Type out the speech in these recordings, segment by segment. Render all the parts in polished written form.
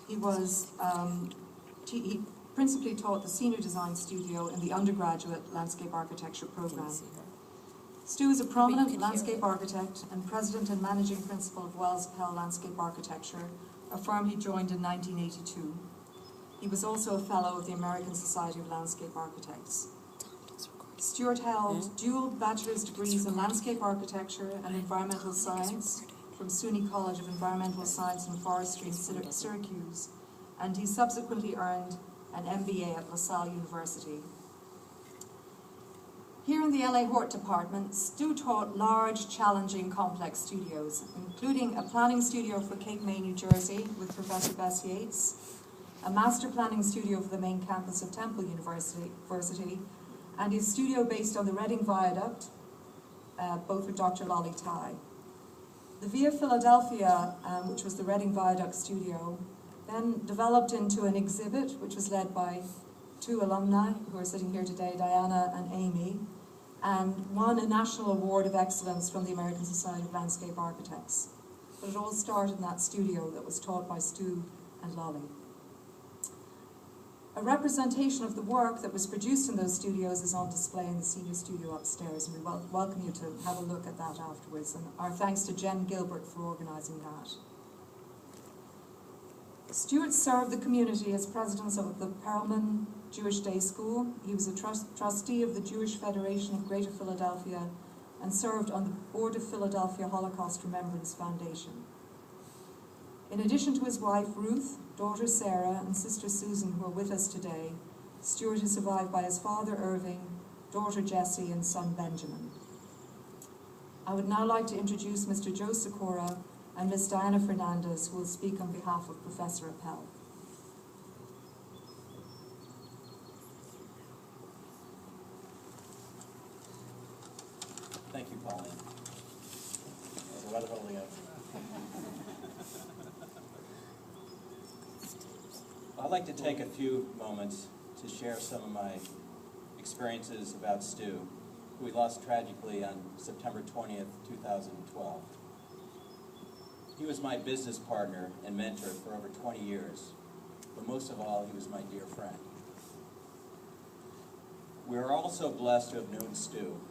He principally taught the senior design studio in the undergraduate landscape architecture program. Stu is a prominent landscape architect and president and managing principal of Wells Appel Landscape Architecture, a firm he joined in 1982. He was also a fellow of the American Society of Landscape Architects. Stuart held dual bachelor's degrees in landscape architecture and environmental science from SUNY College of Environmental Science and Forestry in Syracuse, and he subsequently earned an MBA at LaSalle University. Here in the LA Hort department, Stu taught large, challenging, complex studios, including a planning studio for Cape May, New Jersey with Professor Bess Yates, a master planning studio for the main campus of Temple University, and his studio based on the Reading Viaduct, both with Dr. Lolly Tai. The Via Philadelphia, which was the Reading Viaduct studio, then developed into an exhibit, which was led by two alumni who are sitting here today, Diana and Amy, and won a National Award of Excellence from the American Society of Landscape Architects. But it all started in that studio that was taught by Stu and Lolly. A representation of the work that was produced in those studios is on display in the senior studio upstairs, and we welcome you to have a look at that afterwards. And our thanks to Jen Gilbert for organising that. Stuart served the community as president of the Perelman Jewish Day School. He was a trustee of the Jewish Federation of Greater Philadelphia and served on the board of Philadelphia Holocaust Remembrance Foundation. In addition to his wife Ruth, daughter Sarah, and sister Susan, who are with us today, Stuart is survived by his father Irving, daughter Jessie, and son Benjamin. I would now like to introduce Mr. Joe Sikora and Ms. Diana Fernandez, who will speak on behalf of Professor Appel. Thank you, Pauline. There's a lot of holding up. I'd like to take a few moments to share some of my experiences about Stu, who we lost tragically on September 20th, 2012. He was my business partner and mentor for over 20 years, but most of all, he was my dear friend. We are also blessed to have known Stu.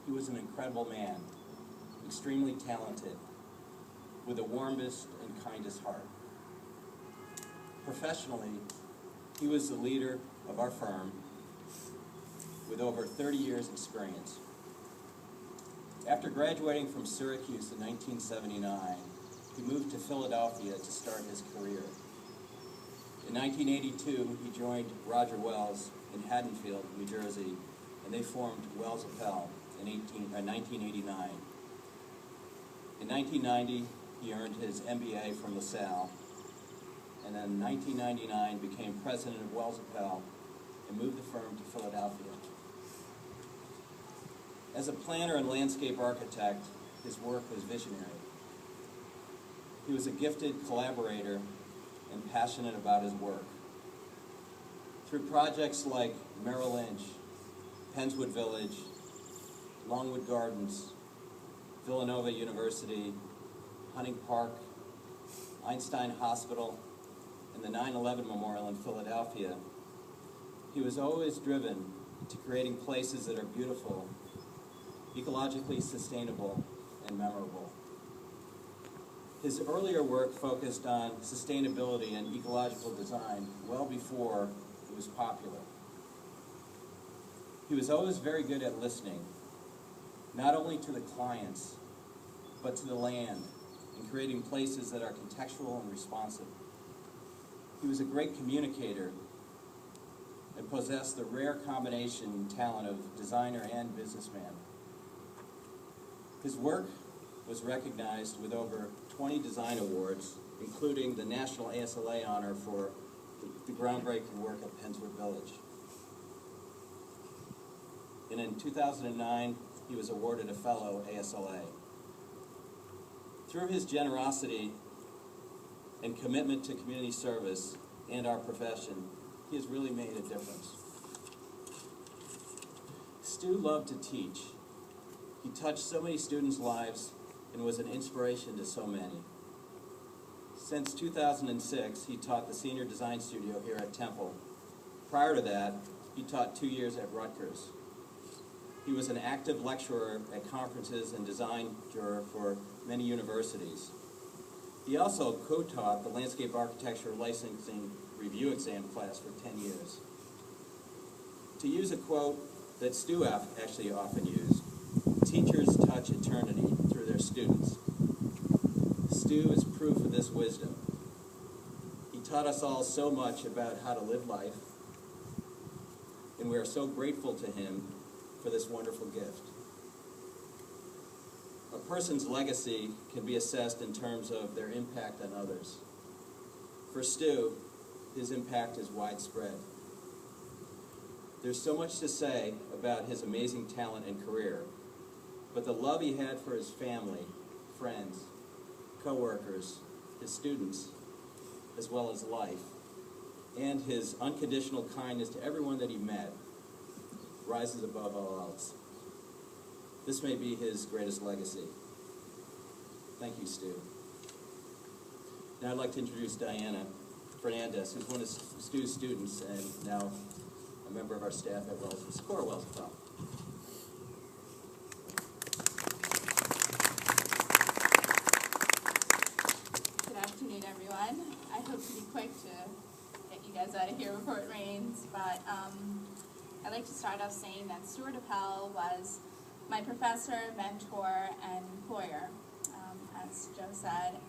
He was an incredible man, extremely talented, with the warmest and kindest heart. Professionally, he was the leader of our firm with over 30 years' experience. After graduating from Syracuse in 1979, he moved to Philadelphia to start his career. In 1982, he joined Roger Wells in Haddonfield, New Jersey, and they formed Wells Appel in 1989. In 1990, he earned his MBA from LaSalle, and then in 1999 became president of Wells Appel and moved the firm to Philadelphia. As a planner and landscape architect, his work was visionary. He was a gifted collaborator and passionate about his work. Through projects like Merrill Lynch, Penswood Village, Longwood Gardens, Villanova University, Hunting Park, Einstein Hospital, and the 9/11 Memorial in Philadelphia, he was always driven to creating places that are beautiful, ecologically sustainable, and memorable. His earlier work focused on sustainability and ecological design well before it was popular. He was always very good at listening, not only to the clients, but to the land, and creating places that are contextual and responsive. He was a great communicator and possessed the rare combination and talent of designer and businessman. His work was recognized with over 20 design awards, including the National ASLA honor for the groundbreaking work at Penswood Village. And in 2009, he was awarded a fellow ASLA. Through his generosity and commitment to community service and our profession, he has really made a difference. Stu loved to teach. He touched so many students' lives and was an inspiration to so many. Since 2006, he taught the Senior Design Studio here at Temple. Prior to that, he taught 2 years at Rutgers. He was an active lecturer at conferences and design juror for many universities. He also co-taught the Landscape Architecture Licensing Review Exam class for 10 years. To use a quote that Stu actually often used, teachers touch eternity through their students. Stu is proof of this wisdom. He taught us all so much about how to live life, and we are so grateful to him for this wonderful gift. A person's legacy can be assessed in terms of their impact on others. For Stu, his impact is widespread. There's so much to say about his amazing talent and career, but the love he had for his family, friends, co-workers, his students, as well as life, and his unconditional kindness to everyone that he met rises above all else. This may be his greatest legacy. Thank you, Stu. Now I'd like to introduce Diana Fernandez, who's one of Stu's students and now a member of our staff at Socorro Wells Hotel. Good afternoon, everyone. I hope to be quick to get you guys out of here before it rains, but I'd like to start off saying that Stuart Appel was my professor, mentor, and employer, as Joe said.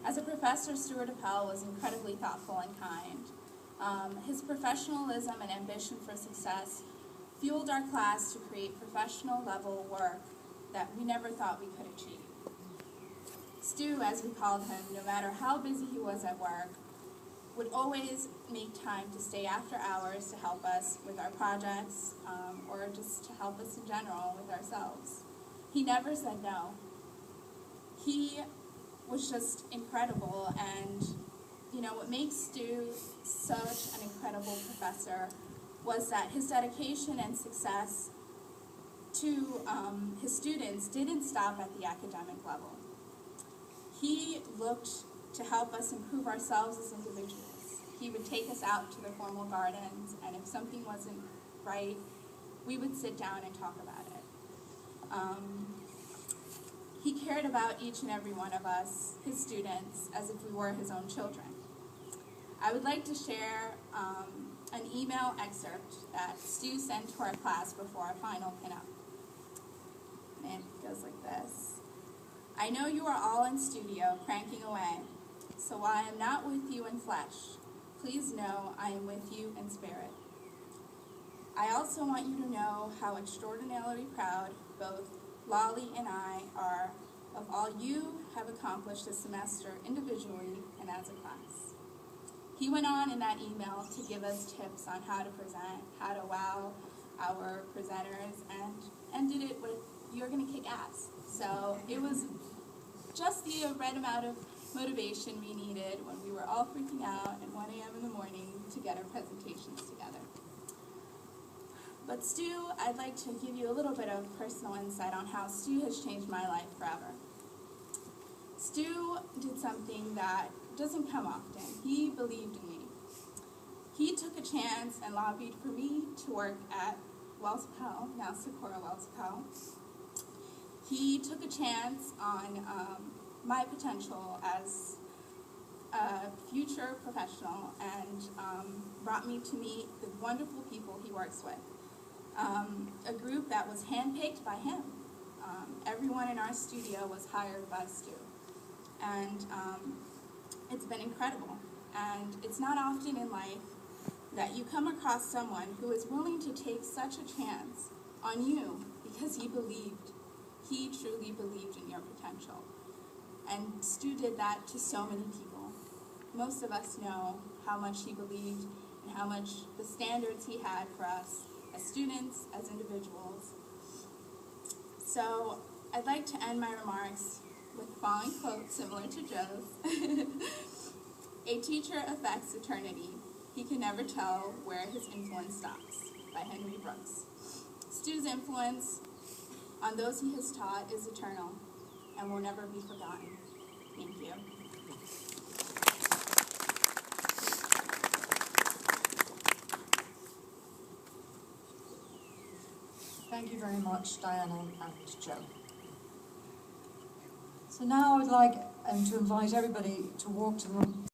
As a professor, Stuart Appel was incredibly thoughtful and kind. His professionalism and ambition for success fueled our class to create professional-level work that we never thought we could achieve. Stu, as we called him, no matter how busy he was at work, would always make time to stay after hours to help us with our projects, or just to help us in general with ourselves. He never said no. He was just incredible, and what makes Stu such an incredible professor was that his dedication and success to his students didn't stop at the academic level. He looked to help us improve ourselves as individuals. He would take us out to the formal gardens, and if something wasn't right, we would sit down and talk about it. He cared about each and every one of us, his students, as if we were his own children. I would like to share an email excerpt that Stu sent to our class before our final pinup. And it goes like this. I know you are all in studio cranking away, so while I am not with you in flesh, please know I am with you in spirit. I also want you to know how extraordinarily proud both Lolly and I are of all you have accomplished this semester individually and as a class. He went on in that email to give us tips on how to present, how to wow our presenters, and ended it with, you're going to kick ass. So it was just the right amount of motivation we needed when we were all freaking out at 1 a.m. in the morning to get our presentations together. But Stu, I'd like to give you a little bit of personal insight on how Stu has changed my life forever. Stu did something that doesn't come often. He believed in me. He took a chance and lobbied for me to work at Wells Appel, now Socorro Wells Appel. He took a chance on my potential as a future professional and brought me to meet the wonderful people he works with. A group that was handpicked by him. Everyone in our studio was hired by Stu. And it's been incredible. And it's not often in life that you come across someone who is willing to take such a chance on you because he truly believed in your potential. And Stu did that to so many people. Most of us know how much he believed and how much the standards he had for us as students, as individuals. So I'd like to end my remarks with the following quote similar to Joe's. A teacher affects eternity. He can never tell where his influence stops, by Henry Brooks. Stu's influence on those he has taught is eternal and will never be forgotten. Thank you. Thank you very much, Diana and Joe. So now I would like to invite everybody to walk to the